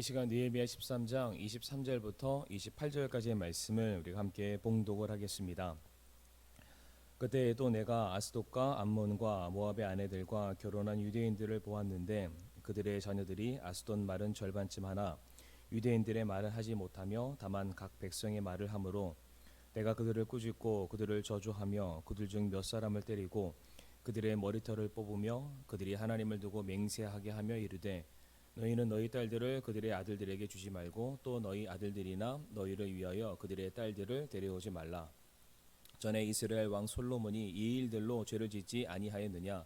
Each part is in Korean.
이 시간 느헤미야 13장 23절부터 28절까지의 말씀을 우리가 함께 봉독을 하겠습니다. 그때에도 내가 아스돗과 암몬과 모압의 아내들과 결혼한 유대인들을 보았는데 그들의 자녀들이 아스돗 말은 절반쯤 하나 유대인들의 말은 하지 못하며 다만 각 백성의 말을 하므로 내가 그들을 꾸짖고 그들을 저주하며 그들 중 몇 사람을 때리고 그들의 머리털을 뽑으며 그들이 하나님을 두고 맹세하게 하며 이르되 너희는 너희 딸들을 그들의 아들들에게 주지 말고 또 너희 아들들이나 너희를 위하여 그들의 딸들을 데려오지 말라. 전에 이스라엘 왕 솔로몬이 이 일들로 죄를 짓지 아니하였느냐.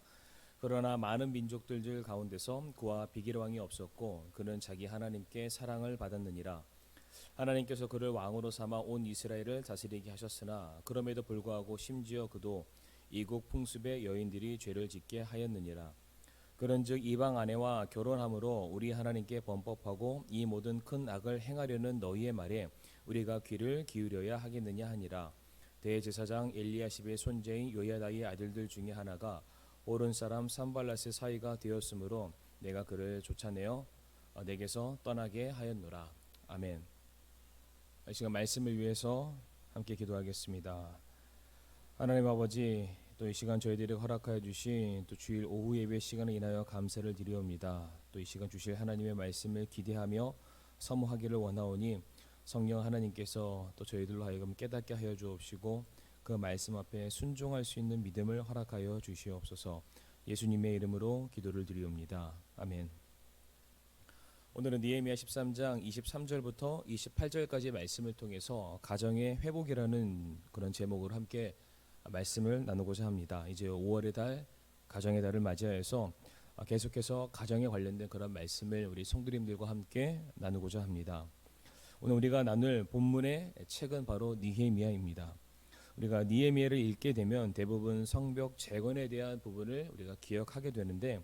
그러나 많은 민족들 가운데서 그와 비길 왕이 없었고 그는 자기 하나님께 사랑을 받았느니라. 하나님께서 그를 왕으로 삼아 온 이스라엘을 다스리게 하셨으나 그럼에도 불구하고 심지어 그도 이국 풍습의 여인들이 죄를 짓게 하였느니라. 그런즉 이방 아내와 결혼함으로 우리 하나님께 범법하고 이 모든 큰 악을 행하려는 너희의 말에 우리가 귀를 기울여야 하겠느냐 하니라. 대제사장 엘리야십의 손자인 요야다의 아들들 중에 하나가 오른 사람 산발랏의 사이가 되었으므로 내가 그를 쫓아내어 내게서 떠나게 하였노라. 아멘. 이 시간 말씀을 위해서 함께 기도하겠습니다. 하나님 아버지, 또 이 시간 저희들이 허락하여 주신 또 주일 오후 예배 시간을 인하여 감사를 드리옵니다. 또 이 시간 주실 하나님의 말씀을 기대하며 사모하기를 원하오니 성령 하나님께서 또 저희들로 하여금 깨닫게 하여 주옵시고 그 말씀 앞에 순종할 수 있는 믿음을 허락하여 주시옵소서. 예수님의 이름으로 기도를 드리옵니다. 아멘. 오늘은 느헤미야 13장 23절부터 28절까지의 말씀을 통해서 가정의 회복이라는 그런 제목으로 함께 말씀을 나누고자 합니다. 이제 5월의 달, 가정의 달을 맞이해서 계속해서 가정에 관련된 그런 말씀을 우리 성도님들과 함께 나누고자 합니다. 오늘 우리가 나눌 본문의 책은 바로 느헤미야입니다. 우리가 느헤미야를 읽게 되면 대부분 성벽 재건에 대한 부분을 우리가 기억하게 되는데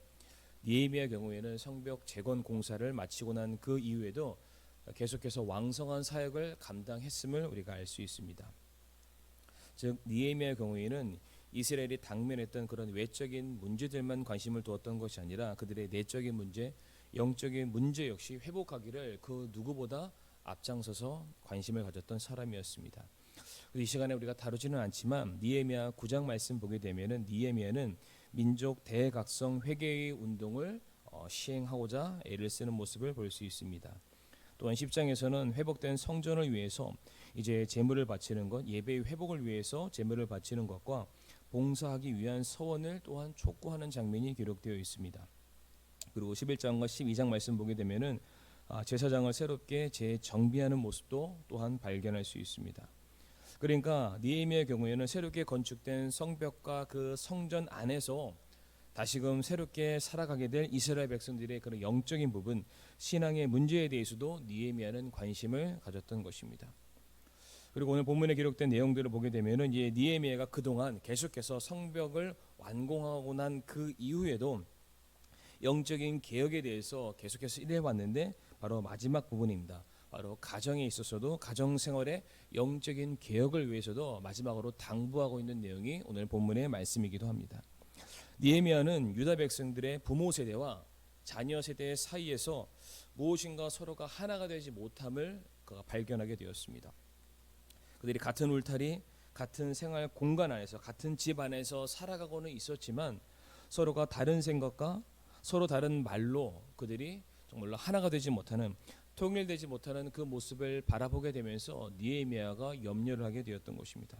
느헤미야 경우에는 성벽 재건 공사를 마치고 난 그 이후에도 계속해서 왕성한 사역을 감당했음을 우리가 알 수 있습니다. 즉 느헤미야의 경우에는 이스라엘이 당면했던 그런 외적인 문제들만 관심을 두었던 것이 아니라 그들의 내적인 문제, 영적인 문제 역시 회복하기를 그 누구보다 앞장서서 관심을 가졌던 사람이었습니다. 이 시간에 우리가 다루지는 않지만 느헤미야 9장 말씀 보게 되면은 느헤미야는 민족 대각성 회개의 운동을 시행하고자 애를 쓰는 모습을 볼 수 있습니다. 또한 10장에서는 회복된 성전을 위해서 이제 제물을 바치는 것, 예배의 회복을 위해서 제물을 바치는 것과 봉사하기 위한 서원을 또한 촉구하는 장면이 기록되어 있습니다. 그리고 11장과 12장 말씀 보게 되면은 제사장을 새롭게 재정비하는 모습도 또한 발견할 수 있습니다. 그러니까 느헤미야의 경우에는 새롭게 건축된 성벽과 그 성전 안에서 다시금 새롭게 살아가게 될 이스라엘 백성들의 그런 영적인 부분, 신앙의 문제에 대해서도 느헤미야는 관심을 가졌던 것입니다. 그리고 오늘 본문에 기록된 내용들을 보게 되면은 이제 느헤미야가 그동안 계속해서 성벽을 완공하고 난 그 이후에도 영적인 개혁에 대해서 계속해서 일해 왔는데 바로 마지막 부분입니다. 바로 가정에 있어서도 가정 생활의 영적인 개혁을 위해서도 마지막으로 당부하고 있는 내용이 오늘 본문의 말씀이기도 합니다. 느헤미야는 유다 백성들의 부모 세대와 자녀 세대 사이에서 무엇인가 서로가 하나가 되지 못함을 그가 발견하게 되었습니다. 그들이 같은 울타리, 같은 생활 공간 안에서 같은 집 안에서 살아가고는 있었지만 서로가 다른 생각과 서로 다른 말로 그들이 정말로 하나가 되지 못하는, 통일되지 못하는 그 모습을 바라보게 되면서 느헤미야가 염려를 하게 되었던 것입니다.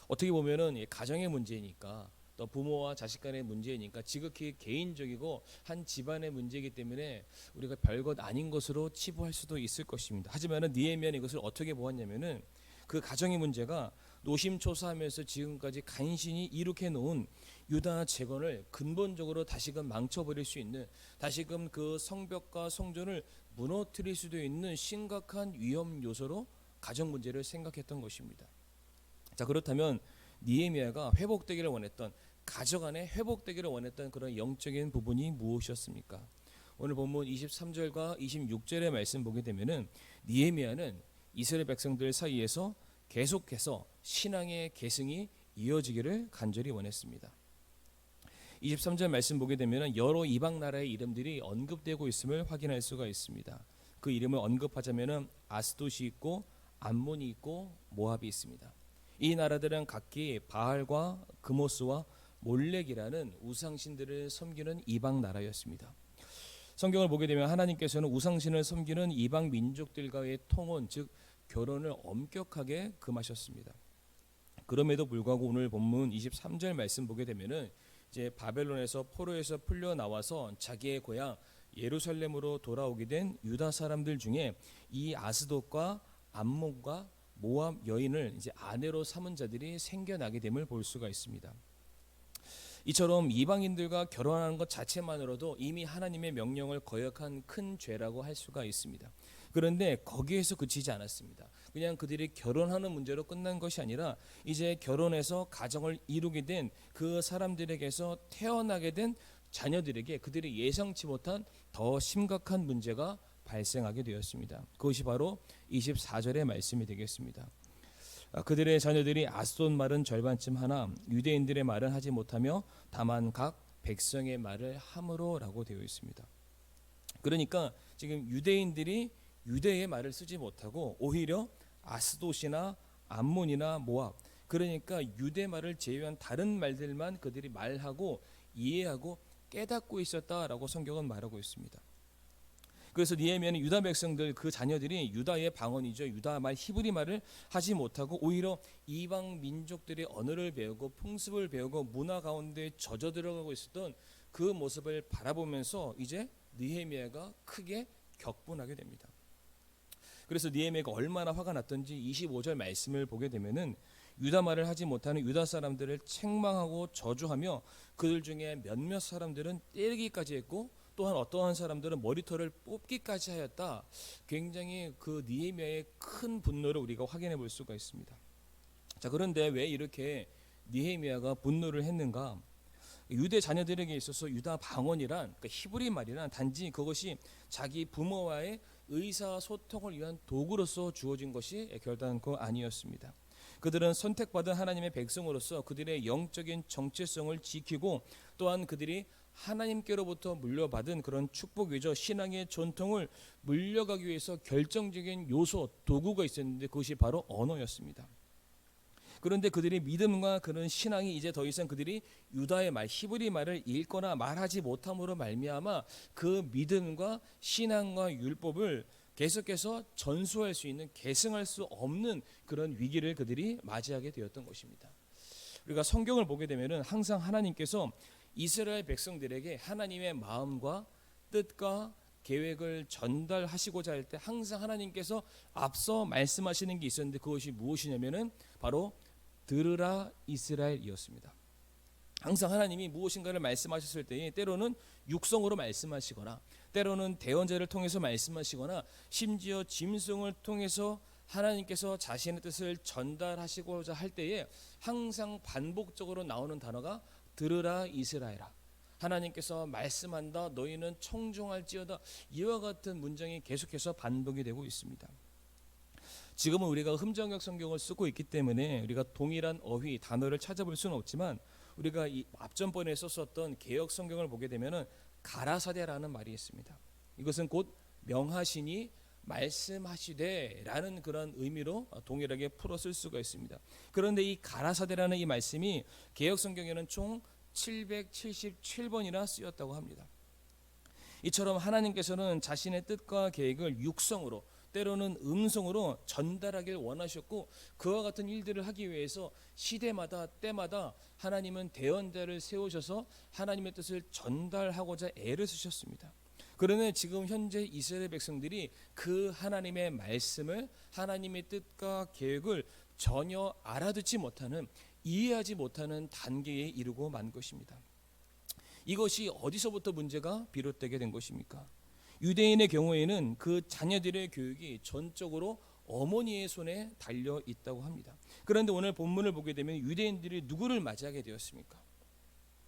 어떻게 보면은 가정의 문제니까 또 부모와 자식 간의 문제니까 지극히 개인적이고 한 집안의 문제이기 때문에 우리가 별것 아닌 것으로 치부할 수도 있을 것입니다. 하지만 느헤미야는 이것을 어떻게 보았냐면은 그 가정의 문제가 노심초사하면서 지금까지 간신히 이룩해 놓은 유다 재건을 근본적으로 다시금 망쳐버릴 수 있는, 다시금 그 성벽과 성전을 무너뜨릴 수도 있는 심각한 위험 요소로 가정 문제를 생각했던 것입니다. 자, 그렇다면 느헤미야가 회복되기를 원했던, 가정 안에 회복되기를 원했던 그런 영적인 부분이 무엇이었습니까? 오늘 본문 23절과 26절의 말씀 보게 되면은 느헤미야는 이스라엘 백성들 사이에서 계속해서 신앙의 계승이 이어지기를 간절히 원했습니다. 23절 말씀 보게 되면 여러 이방 나라의 이름들이 언급되고 있음을 확인할 수가 있습니다. 그 이름을 언급하자면 아스돗이 있고 암몬이 있고 모압이 있습니다. 이 나라들은 각기 바알과 그모스와 몰렉이라는 우상신들을 섬기는 이방 나라였습니다. 성경을 보게 되면 하나님께서는 우상신을 섬기는 이방 민족들과의 통혼, 즉 결혼을 엄격하게 금하셨습니다. 그럼에도 불구하고 오늘 본문 23절 말씀 보게 되면은 이제 바벨론에서 포로에서 풀려 나와서 자기의 고향 예루살렘으로 돌아오게 된 유다 사람들 중에 이 아스돗과 암몬과 모압 여인을 이제 아내로 삼은 자들이 생겨나게 됨을 볼 수가 있습니다. 이처럼 이방인들과 결혼하는 것 자체만으로도 이미 하나님의 명령을 거역한 큰 죄라고 할 수가 있습니다. 그런데 거기에서 그치지 않았습니다. 그냥 그들이 결혼하는 문제로 끝난 것이 아니라 이제 결혼해서 가정을 이루게 된 그 사람들에게서 태어나게 된 자녀들에게 그들이 예상치 못한 더 심각한 문제가 발생하게 되었습니다. 그것이 바로 24절의 말씀이 되겠습니다. 그들의 자녀들이 아스돗 말은 절반쯤 하나 유대인들의 말은 하지 못하며 다만 각 백성의 말을 함으로라고 되어 있습니다. 그러니까 지금 유대인들이 유대의 말을 쓰지 못하고 오히려 아스돗이나 암몬이나 모압, 그러니까 유대 말을 제외한 다른 말들만 그들이 말하고 이해하고 깨닫고 있었다라고 성경은 말하고 있습니다. 그래서 니에미아는 유다 백성들 그 자녀들이 유다의 방언이죠. 유다 말 히브리 말을 하지 못하고 오히려 이방 민족들의 언어를 배우고 풍습을 배우고 문화 가운데 젖어 들어가고 있었던 그 모습을 바라보면서 이제 느헤미야가 크게 격분하게 됩니다. 그래서 느헤미야가 얼마나 화가 났던지 25절 말씀을 보게 되면은 유다 말을 하지 못하는 유다 사람들을 책망하고 저주하며 그들 중에 몇몇 사람들은 때리기까지 했고 또한 어떠한 사람들은 머리털을 뽑기까지 하였다. 굉장히 그 느헤미야의 큰 분노를 우리가 확인해 볼 수가 있습니다. 자, 그런데 왜 이렇게 느헤미야가 분노를 했는가? 유대 자녀들에게 있어서 유다 방언이란 그러니까 히브리 말이란 단지 그것이 자기 부모와의 의사소통을 위한 도구로서 주어진 것이 결단코 아니었습니다. 그들은 선택받은 하나님의 백성으로서 그들의 영적인 정체성을 지키고 또한 그들이 하나님께로부터 물려받은 그런 축복 위저 신앙의 전통을 물려가기 위해서 결정적인 요소 도구가 있었는데 그것이 바로 언어였습니다. 그런데 그들의 믿음과 그런 신앙이 이제 더 이상 그들이 유다의 말 히브리 말을 읽거나 말하지 못함으로 말미암아 그 믿음과 신앙과 율법을 계속해서 전수할 수 있는 계승할 수 없는 그런 위기를 그들이 맞이하게 되었던 것입니다. 우리가 성경을 보게 되면은 항상 하나님께서 이스라엘 백성들에게 하나님의 마음과 뜻과 계획을 전달하시고자 할 때 항상 하나님께서 앞서 말씀하시는 게 있었는데 그것이 무엇이냐면은 바로 들으라 이스라엘이었습니다. 항상 하나님이 무엇인가를 말씀하셨을 때에 때로는 육성으로 말씀하시거나 때로는 대언자를 통해서 말씀하시거나 심지어 짐승을 통해서 하나님께서 자신의 뜻을 전달하시고자 할 때에 항상 반복적으로 나오는 단어가 들으라 이스라엘아, 하나님께서 말씀한다 너희는 청종할지어다, 이와 같은 문장이 계속해서 반복이 되고 있습니다. 지금은 우리가 흠정역 성경을 쓰고 있기 때문에 우리가 동일한 어휘 단어를 찾아볼 수는 없지만 우리가 이 앞전번에 썼었던 개역 성경을 보게 되면은 가라사대라는 말이 있습니다. 이것은 곧 명하시니 말씀하시되라는 그런 의미로 동일하게 풀어 쓸 수가 있습니다. 그런데 이 가라사대라는 이 말씀이 개역 성경에는 총 777번이나 쓰였다고 합니다. 이처럼 하나님께서는 자신의 뜻과 계획을 육성으로 때로는 음성으로 전달하길 원하셨고 그와 같은 일들을 하기 위해서 시대마다 때마다 하나님은 대언자를 세우셔서 하나님의 뜻을 전달하고자 애를 쓰셨습니다. 그러나 지금 현재 이스라엘 백성들이 그 하나님의 말씀을 하나님의 뜻과 계획을 전혀 알아듣지 못하는 이해하지 못하는 단계에 이르고 만 것입니다. 이것이 어디서부터 문제가 비롯되게 된 것입니까? 유대인의 경우에는 그 자녀들의 교육이 전적으로 어머니의 손에 달려 있다고 합니다. 그런데 오늘 본문을 보게 되면 유대인들이 누구를 맞이하게 되었습니까?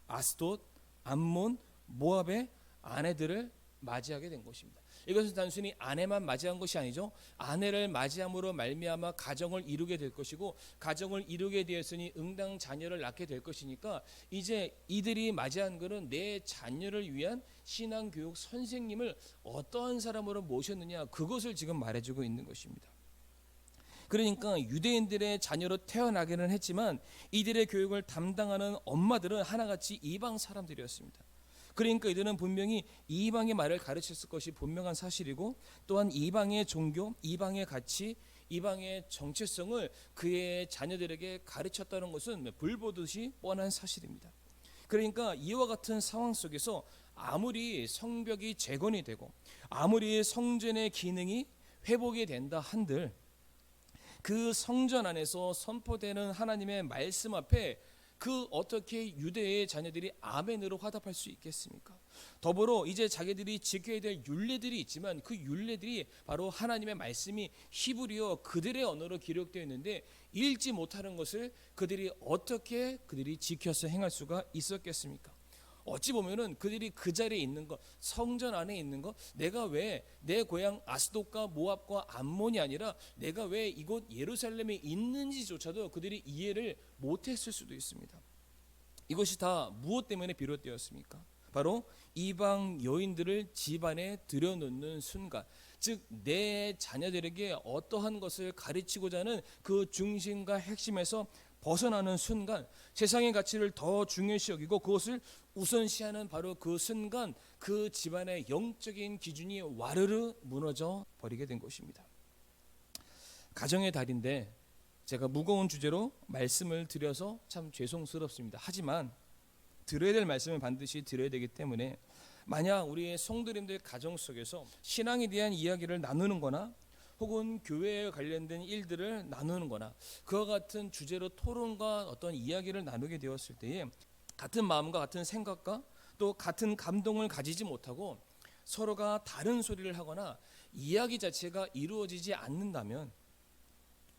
아스돗, 암몬, 모압의 아내들을 맞이하게 된 것입니다. 이것은 단순히 아내만 맞이한 것이 아니죠. 아내를 맞이함으로 말미암아 가정을 이루게 될 것이고, 가정을 이루게 되었으니 응당 자녀를 낳게 될 것이니까 이제 이들이 맞이한 것은 내 자녀를 위한 신앙교육 선생님을 어떠한 사람으로 모셨느냐, 그것을 지금 말해주고 있는 것입니다. 그러니까 유대인들의 자녀로 태어나기는 했지만 이들의 교육을 담당하는 엄마들은 하나같이 이방 사람들이었습니다. 그러니까 이들은 분명히 이방의 말을 가르쳤을 것이 분명한 사실이고, 또한 이방의 종교, 이방의 가치, 이방의 정체성을 그의 자녀들에게 가르쳤다는 것은 불보듯이 뻔한 사실입니다. 그러니까 이와 같은 상황 속에서 아무리 성벽이 재건이 되고 아무리 성전의 기능이 회복이 된다 한들 그 성전 안에서 선포되는 하나님의 말씀 앞에 그 어떻게 유대의 자녀들이 아멘으로 화답할 수 있겠습니까? 더불어 이제 자기들이 지켜야 될 율례들이 있지만 그 율례들이 바로 하나님의 말씀이 히브리어 그들의 언어로 기록되어 있는데 읽지 못하는 것을 그들이 지켜서 행할 수가 있었겠습니까? 어찌 보면은 그들이 그 자리에 있는 것, 성전 안에 있는 것, 내가 왜 내 고향 아스돗과 모압과 암몬이 아니라 내가 왜 이곳 예루살렘에 있는지조차도 그들이 이해를 못했을 수도 있습니다. 이것이 다 무엇 때문에 비롯되었습니까? 바로 이방 여인들을 집안에 들여놓는 순간, 즉 내 자녀들에게 어떠한 것을 가르치고자 하는 그 중심과 핵심에서 벗어나는 순간, 세상의 가치를 더 중요시 여기고 그것을 우선시하는 바로 그 순간, 그 집안의 영적인 기준이 와르르 무너져 버리게 된 것입니다. 가정의 달인데 제가 무거운 주제로 말씀을 드려서 참 죄송스럽습니다. 하지만 들어야 될 말씀을 반드시 드려야 되기 때문에, 만약 우리의 성도님들 가정 속에서 신앙에 대한 이야기를 나누는 거나 혹은 교회에 관련된 일들을 나누는 거나 그와 같은 주제로 토론과 어떤 이야기를 나누게 되었을 때에 같은 마음과 같은 생각과 또 같은 감동을 가지지 못하고 서로가 다른 소리를 하거나 이야기 자체가 이루어지지 않는다면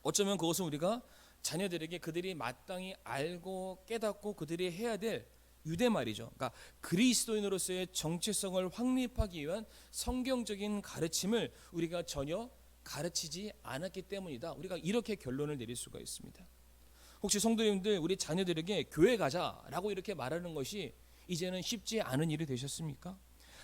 어쩌면 그것은 우리가 자녀들에게 그들이 마땅히 알고 깨닫고 그들이 해야 될 유대 말이죠. 그러니까 그리스도인으로서의 정체성을 확립하기 위한 성경적인 가르침을 우리가 전혀 가르치지 않았기 때문이다. 우리가 이렇게 결론을 내릴 수가 있습니다. 혹시 성도님들 우리 자녀들에게 교회 가자라고 이렇게 말하는 것이 이제는 쉽지 않은 일이 되셨습니까?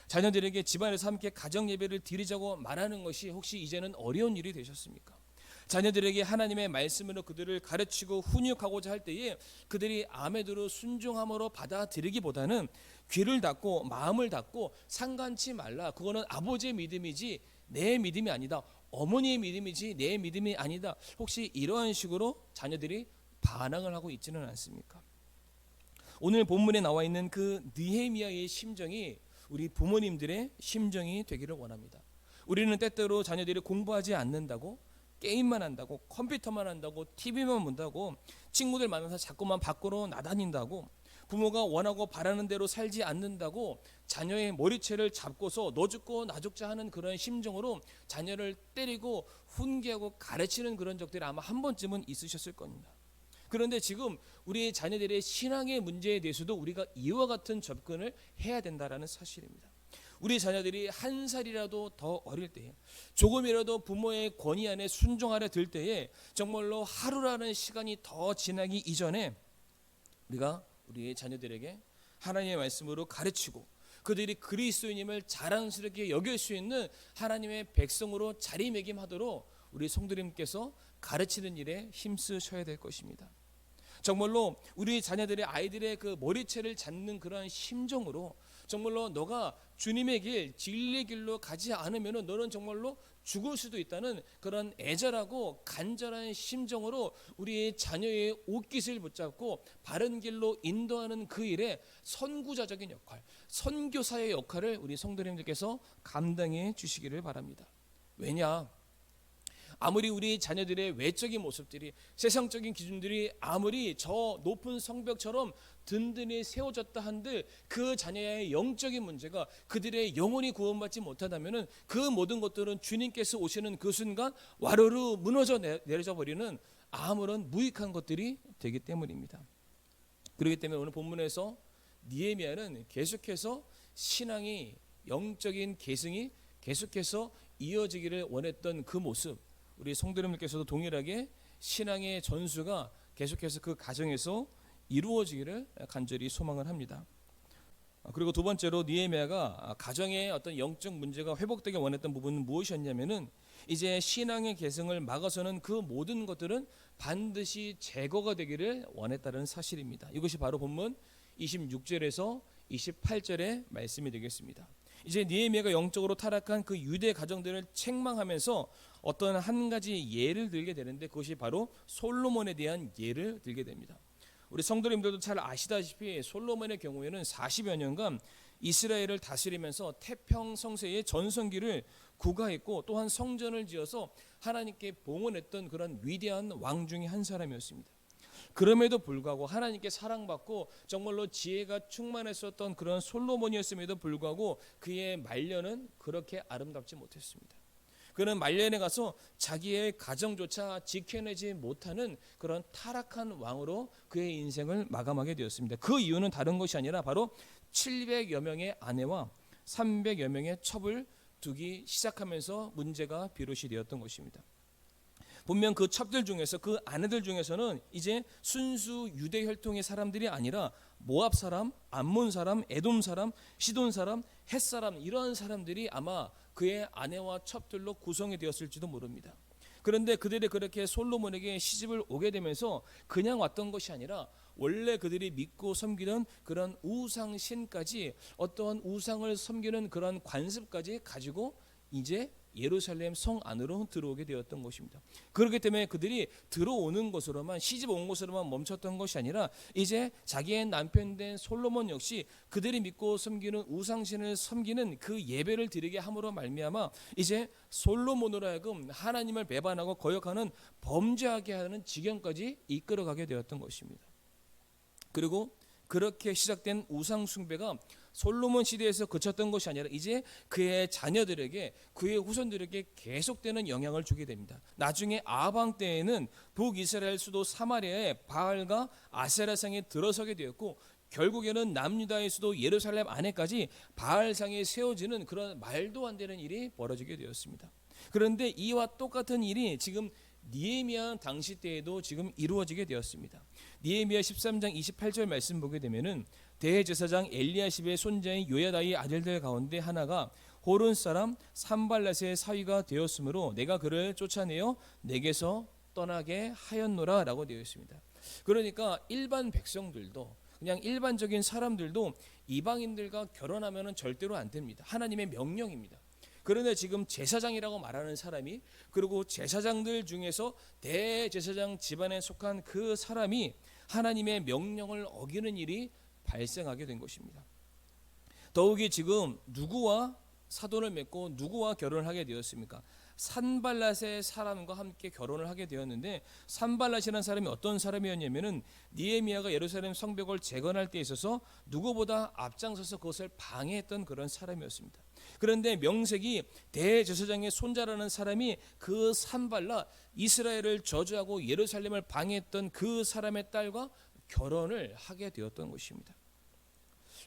자녀들에게 집안에서 함께 가정 예배를 드리자고 말하는 것이 혹시 이제는 어려운 일이 되셨습니까? 자녀들에게 하나님의 말씀으로 그들을 가르치고 훈육하고자 할 때에 그들이 아멘으로 순종함으로 받아들이기보다는 귀를 닫고 마음을 닫고 상관치 말라, 그거는 아버지의 믿음이지 내 믿음이 아니다, 어머니의 믿음이지 내 믿음이 아니다, 혹시 이러한 식으로 자녀들이 반항을 하고 있지는 않습니까? 오늘 본문에 나와 있는 그 느헤미야의 심정이 우리 부모님들의 심정이 되기를 원합니다. 우리는 때때로 자녀들이 공부하지 않는다고, 게임만 한다고, 컴퓨터만 한다고, TV만 본다고, 친구들 만나서 자꾸만 밖으로 나다닌다고, 부모가 원하고 바라는 대로 살지 않는다고 자녀의 머리채를 잡고서 너 죽고 나 죽자 하는 그런 심정으로 자녀를 때리고 훈계하고 가르치는 그런 적들이 아마 한 번쯤은 있으셨을 겁니다. 그런데 지금 우리 자녀들의 신앙의 문제에 대해서도 우리가 이와 같은 접근을 해야 된다라는 사실입니다. 우리 자녀들이 한 살이라도 더 어릴 때에, 조금이라도 부모의 권위 안에 순종하려 들 때에 정말로 하루라는 시간이 더 지나기 이전에 우리가 우리의 자녀들에게 하나님의 말씀으로 가르치고 그들이 그리스도인임을 자랑스럽게 여길 수 있는 하나님의 백성으로 자리매김하도록 우리 성도님께서 가르치는 일에 힘쓰셔야 될 것입니다. 정말로 우리 자녀들의 아이들의 그 머리채를 잡는 그러한 심정으로 정말로 너가 주님의 길, 진리의 길로 가지 않으면 너는 정말로 죽을 수도 있다는 그런 애절하고 간절한 심정으로 우리의 자녀의 옷깃을 붙잡고 바른 길로 인도하는 그 일에 선구자적인 역할, 선교사의 역할을 우리 성도님들께서 감당해 주시기를 바랍니다. 왜냐? 아무리 우리 자녀들의 외적인 모습들이, 세상적인 기준들이 아무리 저 높은 성벽처럼 든든히 세워졌다 한들 그 자녀의 영적인 문제가 그들의 영혼이 구원받지 못하다면 그 모든 것들은 주님께서 오시는 그 순간 와르르 무너져 내려져 버리는 아무런 무익한 것들이 되기 때문입니다. 그렇기 때문에 오늘 본문에서 느헤미야는 계속해서 신앙이, 영적인 계승이 계속해서 이어지기를 원했던 그 모습, 우리 성도님들께서도 동일하게 신앙의 전수가 계속해서 그 가정에서 이루어지기를 간절히 소망을 합니다. 그리고 두 번째로 느헤미야가 가정의 어떤 영적 문제가 회복되게 원했던 부분은 무엇이었냐면은 이제 신앙의 계승을 막아서는 그 모든 것들은 반드시 제거가 되기를 원했다는 사실입니다. 이것이 바로 본문 26절에서 28절의 말씀이 되겠습니다. 이제 느헤미야가 영적으로 타락한 그 유대 가정들을 책망하면서 어떤 한 가지 예를 들게 되는데 그것이 바로 솔로몬에 대한 예를 들게 됩니다. 우리 성도님들도 잘 아시다시피 솔로몬의 경우에는 40여 년간 이스라엘을 다스리면서 태평성세의 전성기를 구가했고 또한 성전을 지어서 하나님께 봉헌했던 그런 위대한 왕 중에 한 사람이었습니다. 그럼에도 불구하고 하나님께 사랑받고 정말로 지혜가 충만했었던 그런 솔로몬이었음에도 불구하고 그의 말년은 그렇게 아름답지 못했습니다. 그는 말년에 가서 자기의 가정조차 지켜내지 못하는 그런 타락한 왕으로 그의 인생을 마감하게 되었습니다. 그 이유는 다른 것이 아니라 바로 700여 명의 아내와 300여 명의 첩을 두기 시작하면서 문제가 비롯이 되었던 것입니다. 분명 그 첩들 중에서 그 아내들 중에서는 이제 순수 유대 혈통의 사람들이 아니라 모압 사람, 암몬 사람, 에돔 사람, 시돈 사람, 헷 사람 이런 사람들이 아마 그의 아내와 첩들로 구성이 되었을지도 모릅니다. 그런데 그들이 그렇게 솔로몬에게 시집을 오게 되면서 그냥 왔던 것이 아니라 원래 그들이 믿고 섬기던 그런 우상신까지 어떠한 우상을 섬기는 그런 관습까지 가지고 이제 예루살렘 성 안으로 들어오게 되었던 것입니다. 그렇기 때문에 그들이 들어오는 것으로만 시집 온 것으로만 멈췄던 것이 아니라 이제 자기의 남편 된 솔로몬 역시 그들이 믿고 섬기는 우상신을 섬기는 그 예배를 드리게 함으로 말미암아 이제 솔로몬으로 하여금 하나님을 배반하고 거역하는 범죄하게 하는 지경까지 이끌어가게 되었던 것입니다. 그리고 그렇게 시작된 우상 숭배가 솔로몬 시대에서 그쳤던 것이 아니라 이제 그의 자녀들에게 그의 후손들에게 계속되는 영향을 주게 됩니다. 나중에 아방 때에는 북이스라엘 수도 사마리아에 바알과 아세라상에 들어서게 되었고 결국에는 남유다의 수도 예루살렘 안에까지 바알상에 세워지는 그런 말도 안 되는 일이 벌어지게 되었습니다. 그런데 이와 똑같은 일이 지금 느헤미야 당시 때에도 지금 이루어지게 되었습니다. 느헤미야 13장 28절 말씀 보게 되면은 대제사장 엘리야십의 손자인 요야다의 아들들 가운데 하나가 호른 사람 산발랏의 사위가 되었으므로 내가 그를 쫓아내어 내게서 떠나게 하였노라 라고 되어 있습니다. 그러니까 일반 백성들도 그냥 일반적인 사람들도 이방인들과 결혼하면 절대로 안 됩니다. 하나님의 명령입니다. 그런데 지금 제사장이라고 말하는 사람이 그리고 제사장들 중에서 대제사장 집안에 속한 그 사람이 하나님의 명령을 어기는 일이 발생하게 된 것입니다. 더욱이 지금 누구와 사돈을 맺고 누구와 결혼을 하게 되었습니까? 산발랏의 사람과 함께 결혼을 하게 되었는데 산발랏이라는 사람이 어떤 사람이었냐면은 느헤미야가 예루살렘 성벽을 재건할 때 있어서 누구보다 앞장서서 그것을 방해했던 그런 사람이었습니다. 그런데 명색이 대제사장의 손자라는 사람이 그 산발랏 이스라엘을 저주하고 예루살렘을 방해했던 그 사람의 딸과 결혼을 하게 되었던 것입니다.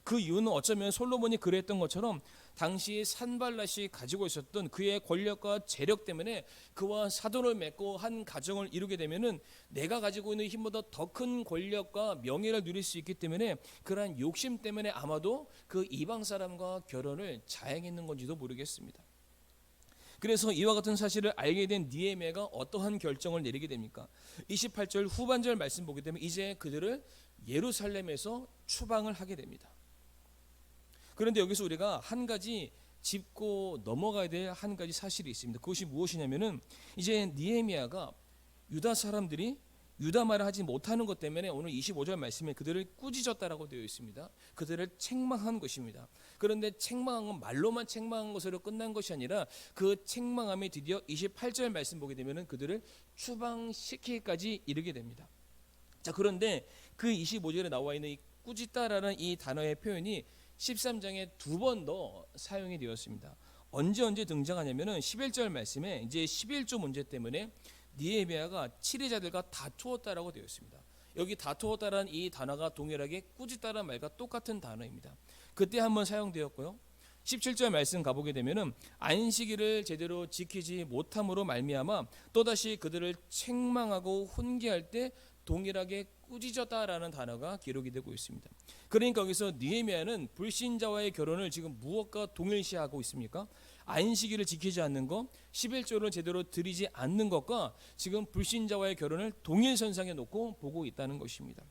그 이유는 어쩌면 솔로몬이 그랬던 것처럼 당시 산발랏이 가지고 있었던 그의 권력과 재력 때문에 그와 사돈을 맺고 한 가정을 이루게 되면은 내가 가지고 있는 힘보다 더 큰 권력과 명예를 누릴 수 있기 때문에 그러한 욕심 때문에 아마도 그 이방 사람과 결혼을 자행했는 건지도 모르겠습니다. 그래서 이와 같은 사실을 알게 된 느헤미야가 어떠한 결정을 내리게 됩니까? 28절 후반절 말씀 보게 되면 이제 그들을 예루살렘에서 추방을 하게 됩니다. 그런데 여기서 우리가 한 가지 짚고 넘어가야 될 한 가지 사실이 있습니다. 그것이 무엇이냐면은 이제 느헤미야가 유다 사람들이 유다 말을 하지 못하는 것 때문에 오늘 25절 말씀에 그들을 꾸짖었다라고 되어 있습니다. 그들을 책망한 것입니다. 그런데 책망한 건 말로만 책망한 것으로 끝난 것이 아니라 그 책망함이 드디어 28절 말씀 보게 되면은 그들을 추방시키기까지 이르게 됩니다. 자, 그런데 그 25절에 나와 있는 이 꾸짖다라는 이 단어의 표현이 13장에 두 번 더 사용이 되었습니다. 언제 등장하냐면은 11절 말씀에 이제 11조 문제 때문에 느헤미야가 치리자들과 다투었다라고 되어 있습니다. 여기 다투었다라는 이 단어가 동일하게 꾸짖다라는 말과 똑같은 단어입니다. 그때 한번 사용되었고요. 17절 말씀 가보게 되면은 안식일을 제대로 지키지 못함으로 말미암아 또다시 그들을 책망하고 훈계할 때 동일하게 꾸짖었다라는 단어가 기록이 되고 있습니다. 그러니까 여기서 느헤미야는 불신자와의 결혼을 지금 무엇과 동일시하고 있습니까? 안식일을 지키지 않는 것, 11조를 제대로 드리지 않는 것과 지금 불신자와의 결혼을 동일선상에 놓고 보고 있다는 것입니다.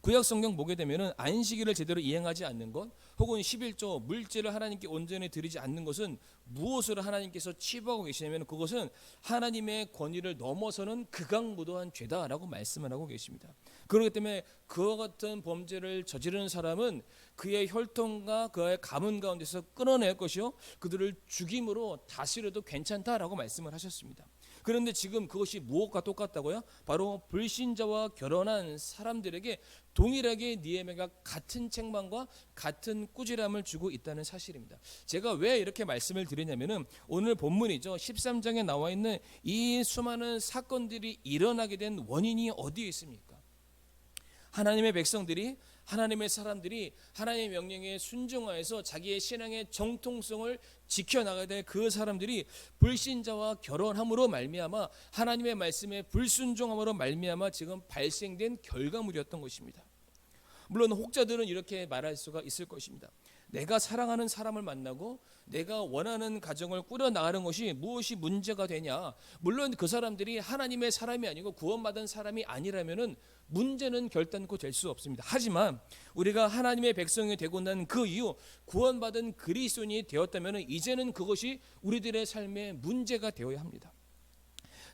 구약 성경 보게 되면은 안식일을 제대로 이행하지 않는 것, 혹은 11조 물질을 하나님께 온전히 드리지 않는 것은 무엇으로 하나님께서 치부하고 계시냐면 그것은 하나님의 권위를 넘어서는 극악무도한 죄다라고 말씀을 하고 계십니다. 그렇기 때문에 그와 같은 범죄를 저지르는 사람은 그의 혈통과 그의 가문 가운데서 끊어낼 것이요 그들을 죽임으로 다스려도 괜찮다라고 말씀을 하셨습니다. 그런데 지금 그것이 무엇과 똑같다고요? 바로 불신자와 결혼한 사람들에게 동일하게 느헤미야가 같은 책망과 같은 꾸지람을 주고 있다는 사실입니다. 제가 왜 이렇게 말씀을 드리냐면은 오늘 본문이죠. 13장에 나와 있는 이 수많은 사건들이 일어나게 된 원인이 어디에 있습니까? 하나님의 백성들이, 하나님의 사람들이 하나님의 명령에 순종하여서 자기의 신앙의 정통성을 지켜나가야 될 그 사람들이 불신자와 결혼함으로 말미암아 하나님의 말씀에 불순종함으로 말미암아 지금 발생된 결과물이었던 것입니다. 물론 혹자들은 이렇게 말할 수가 있을 것입니다. 내가 사랑하는 사람을 만나고 내가 원하는 가정을 꾸려나가는 것이 무엇이 문제가 되냐? 물론 그 사람들이 하나님의 사람이 아니고 구원받은 사람이 아니라면은 문제는 결단코 될 수 없습니다. 하지만 우리가 하나님의 백성이 되고 난 그 이후 구원받은 그리스도인이 되었다면 이제는 그것이 우리들의 삶의 문제가 되어야 합니다.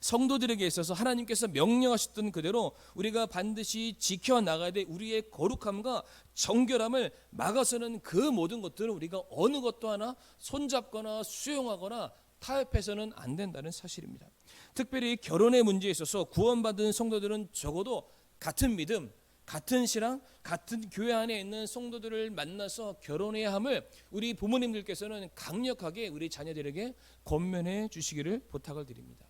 성도들에게 있어서 하나님께서 명령하셨던 그대로 우리가 반드시 지켜나가야 될 우리의 거룩함과 정결함을 막아서는 그 모든 것들을 우리가 어느 것도 하나 손잡거나 수용하거나 타협해서는 안 된다는 사실입니다. 특별히 결혼의 문제에 있어서 구원받은 성도들은 적어도 같은 믿음, 같은 신앙, 같은 교회 안에 있는 성도들을 만나서 결혼해야 함을 우리 부모님들께서는 강력하게 우리 자녀들에게 권면해 주시기를 부탁을 드립니다.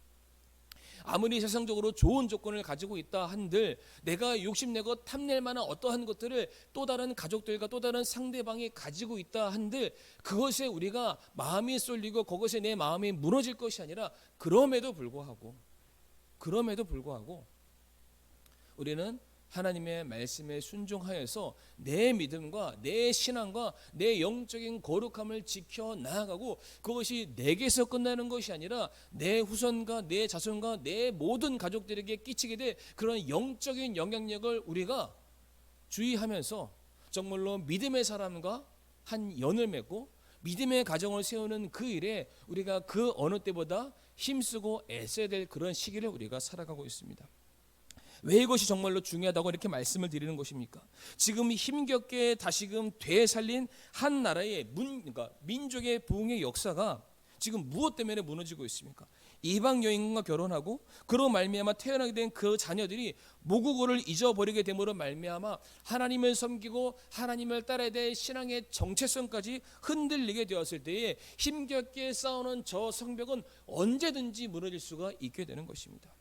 아무리 세상적으로 좋은 조건을 가지고 있다 한들 내가 욕심내고 탐낼 만한 어떠한 것들을 또 다른 가족들과 또 다른 상대방이 가지고 있다 한들 그것에 우리가 마음이 쏠리고 그것에 내 마음이 무너질 것이 아니라 그럼에도 불구하고 우리는 하나님의 말씀에 순종하여서 내 믿음과 내 신앙과 내 영적인 거룩함을 지켜 나아가고 그것이 내게서 끝나는 것이 아니라 내 후손과 내 자손과 내 모든 가족들에게 끼치게 될 그런 영적인 영향력을 우리가 주의하면서 정말로 믿음의 사람과 한 연을 맺고 믿음의 가정을 세우는 그 일에 우리가 그 어느 때보다 힘쓰고 애써야 될 그런 시기를 우리가 살아가고 있습니다. 왜 이것이 정말로 중요하다고 이렇게 말씀을 드리는 것입니까? 지금 힘겹게 다시금 되살린 한 나라의 그러니까 민족의 부흥의 역사가 지금 무엇 때문에 무너지고 있습니까? 이방 여인과 결혼하고 그로 말미암아 태어나게 된 그 자녀들이 모국어를 잊어버리게 됨으로 말미암아 하나님을 섬기고 하나님을 따라야 될 신앙의 정체성까지 흔들리게 되었을 때에 힘겹게 싸우는 저 성벽은 언제든지 무너질 수가 있게 되는 것입니다.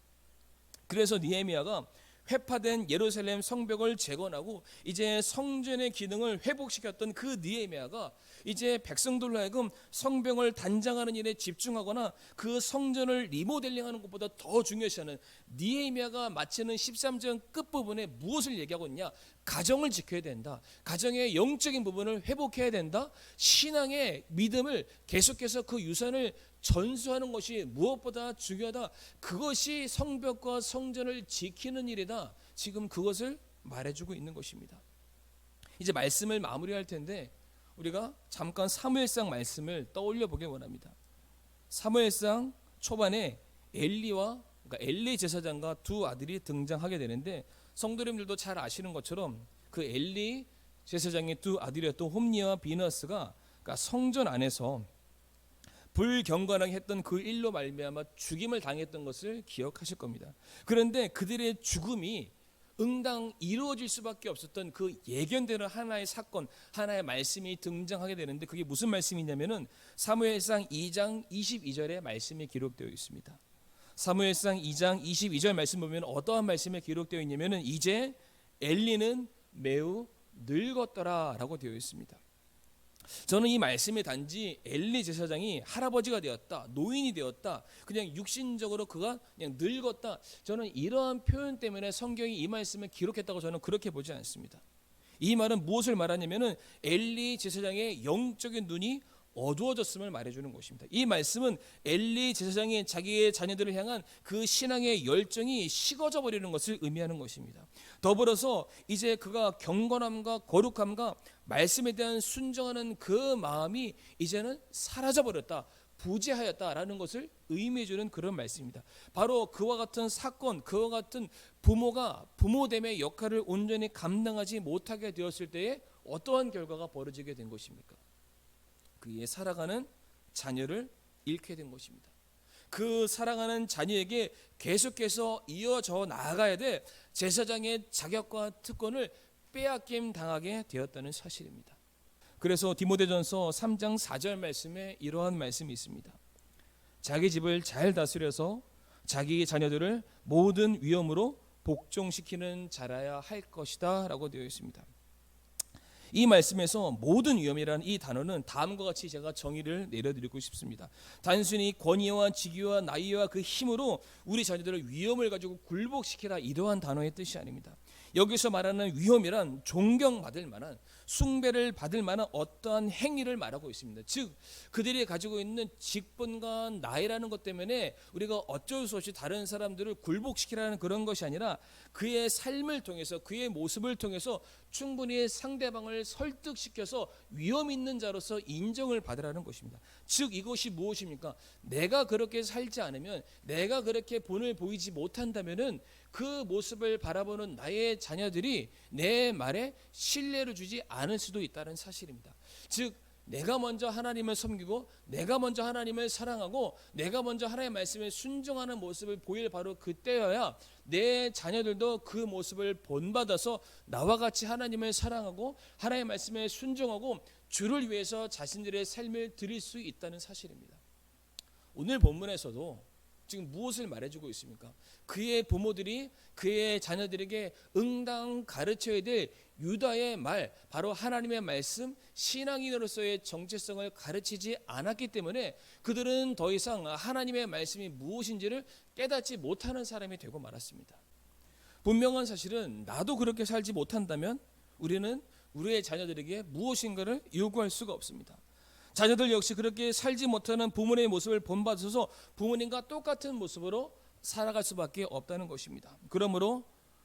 그래서 느헤미야가 회파된 예루살렘 성벽을 재건하고 이제 성전의 기능을 회복시켰던 그 느헤미야가 이제 백성들로 하여금 성벽을 단장하는 일에 집중하거나 그 성전을 리모델링하는 것보다 더 중요시하는 느헤미야가 마치는 13장 끝부분에 무엇을 얘기하고 있냐? 가정을 지켜야 된다. 가정의 영적인 부분을 회복해야 된다. 신앙의 믿음을 계속해서 그 유산을 전수하는 것이 무엇보다 중요하다. 그것이 성벽과 성전을 지키는 일이다. 지금 그것을 말해주고 있는 것입니다. 이제 말씀을 마무리할 텐데 우리가 잠깐 사무엘상 말씀을 떠올려 보길 원합니다. 사무엘상 초반에 엘리와 그러니까 엘리 제사장과 두 아들이 등장하게 되는데 성도님들도 잘 아시는 것처럼 그 엘리 제사장의 두 아들이었던 홈니와 비너스가 그러니까 성전 안에서 불경건하게 했던 그 일로 말미암아 죽임을 당했던 것을 기억하실 겁니다. 그런데 그들의 죽음이 응당 이루어질 수밖에 없었던 그 예견되는 하나의 사건, 하나의 말씀이 등장하게 되는데 그게 무슨 말씀이냐면은 사무엘상 2장 22절의 말씀이 기록되어 있습니다. 사무엘상 2장 22절 말씀 보면 어떠한 말씀이 기록되어 있냐면은 이제 엘리는 매우 늙었더라라고 되어 있습니다. 저는 이 말씀에 단지 엘리 제사장이 할아버지가 되었다, 노인이 되었다, 그냥 육신적으로 그가 그냥 늙었다, 저는 이러한 표현 때문에 성경이 이 말씀을 기록했다고 저는 그렇게 보지 않습니다. 이 말은 무엇을 말하냐면은 엘리 제사장의 영적인 눈이 어두워졌음을 말해주는 것입니다. 이 말씀은 엘리 제사장이 자기의 자녀들을 향한 그 신앙의 열정이 식어져 버리는 것을 의미하는 것입니다. 더불어서 이제 그가 경건함과 거룩함과 말씀에 대한 순종하는 그 마음이 이제는 사라져 버렸다, 부재하였다라는 것을 의미해주는 그런 말씀입니다. 바로 그와 같은 사건, 그와 같은 부모가 부모됨의 역할을 온전히 감당하지 못하게 되었을 때에 어떠한 결과가 벌어지게 된 것입니까? 그의 살아가는 자녀를 잃게 된 것입니다. 그 살아가는 자녀에게 계속해서 이어져 나아가야 될 제사장의 자격과 특권을 빼앗김 당하게 되었다는 사실입니다. 그래서 디모데전서 3장 4절 말씀에 이러한 말씀이 있습니다. 자기 집을 잘 다스려서 자기 자녀들을 모든 위험으로 복종시키는 자라야 할 것이다 라고 되어 있습니다. 이 말씀에서 모든 위험이라는 이 단어는 다음과 같이 제가 정의를 내려드리고 싶습니다. 단순히 권위와 직위와 나이와 그 힘으로 우리 자녀들을 위험을 가지고 굴복시키라, 이러한 단어의 뜻이 아닙니다. 여기서 말하는 위험이란 존경받을 만한, 숭배를 받을 만한 어떠한 행위를 말하고 있습니다. 즉 그들이 가지고 있는 직분과 나이라는 것 때문에 우리가 어쩔 수 없이 다른 사람들을 굴복시키라는 그런 것이 아니라 그의 삶을 통해서, 그의 모습을 통해서 충분히 상대방을 설득시켜서 위험 있는 자로서 인정을 받으라는 것입니다. 즉 이것이 무엇입니까? 내가 그렇게 살지 않으면, 내가 그렇게 본을 보이지 못한다면은 그 모습을 바라보는 나의 자녀들이 내 말에 신뢰를 주지 않을 수도 있다는 사실입니다. 즉 내가 먼저 하나님을 섬기고, 내가 먼저 하나님을 사랑하고, 내가 먼저 하나님의 말씀에 순종하는 모습을 보일 바로 그때여야 내 자녀들도 그 모습을 본받아서 나와 같이 하나님을 사랑하고 하나님의 말씀에 순종하고 주를 위해서 자신들의 삶을 드릴 수 있다는 사실입니다. 오늘 본문에서도 지금 무엇을 말해주고 있습니까? 그의 부모들이 그의 자녀들에게 응당 가르쳐야 될 유다의 말, 바로 하나님의 말씀, 신앙인으로서의 정체성을 가르치지 않았기 때문에 그들은 더 이상 하나님의 말씀이 무엇인지를 깨닫지 못하는 사람이 되고 말았습니다. 분명한 사실은 나도 그렇게 살지 못한다면 우리는 우리의 자녀들에게 무엇인가를 요구할 수가 없습니다. 자녀들 역시 그렇게 살지 못하는 부모님의 모습을 본받아서 부모님과 똑같은 모습으로 살아갈 수밖에 없다는 것입니다. 그러므로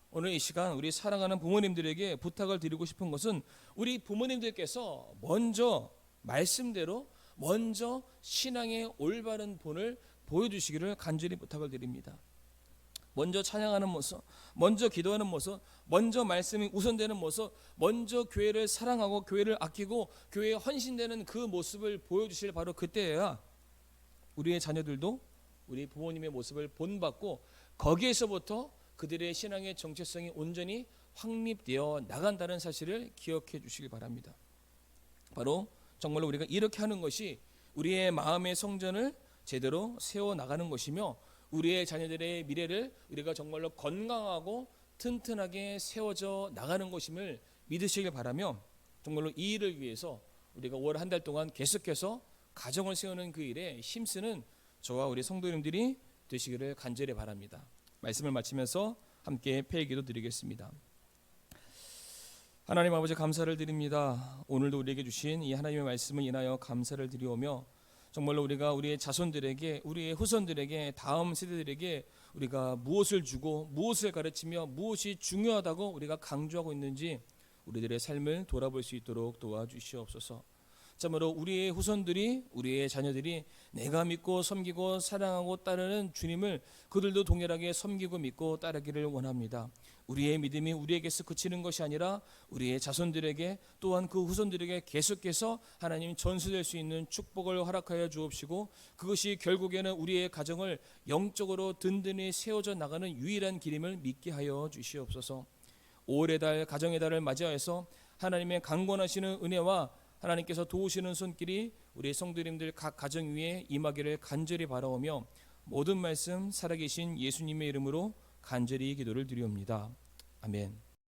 오늘 이 시간 우리 사랑하는 부모님들에게 부탁을 드리고 싶은 것은 우리 부모님들께서 먼저 말씀대로 먼저 신앙의 올바른 본을 보여주시기를 간절히 부탁을 드립니다. 먼저 찬양하는 모습, 먼저 기도하는 모습, 먼저 말씀이 우선되는 모습, 먼저 교회를 사랑하고 교회를 아끼고 교회에 헌신되는 그 모습을 보여주실 바로 그때여야 우리의 자녀들도 우리 부모님의 모습을 본받고 거기에서부터 그들의 신앙의 정체성이 온전히 확립되어 나간다는 사실을 기억해 주시기 바랍니다. 바로 정말로 우리가 이렇게 하는 것이 우리의 마음의 성전을 제대로 세워나가는 것이며 우리의 자녀들의 미래를 우리가 정말로 건강하고 튼튼하게 세워져 나가는 것임을 믿으시길 바라며, 정말로 이 일을 위해서 우리가 올 한 달 동안 계속해서 가정을 세우는 그 일에 힘쓰는 저와 우리 성도님들이 되시기를 간절히 바랍니다. 말씀을 마치면서 함께 폐기도 드리겠습니다. 하나님 아버지, 감사를 드립니다. 오늘도 우리에게 주신 이 하나님의 말씀을 인하여 감사를 드리오며, 정말로 우리가 우리의 자손들에게, 우리의 후손들에게, 다음 세대들에게 우리가 무엇을 주고 무엇을 가르치며 무엇이 중요하다고 우리가 강조하고 있는지 우리들의 삶을 돌아볼 수 있도록 도와주시옵소서. 참으로 우리의 후손들이, 우리의 자녀들이 내가 믿고 섬기고 사랑하고 따르는 주님을 그들도 동일하게 섬기고 믿고 따르기를 원합니다. 우리의 믿음이 우리에게서 그치는 것이 아니라 우리의 자손들에게, 또한 그 후손들에게 계속해서 하나님 전수될 수 있는 축복을 허락하여 주옵시고, 그것이 결국에는 우리의 가정을 영적으로 든든히 세워져 나가는 유일한 길임을 믿게 하여 주시옵소서. 5월의 달, 가정의 달을 맞이하여서 하나님의 강권하시는 은혜와 하나님께서 도우시는 손길이 우리 성도님들 각 가정 위에 임하기를 간절히 바라오며, 모든 말씀 살아계신 예수님의 이름으로 간절히 기도를 드리옵니다. 아멘.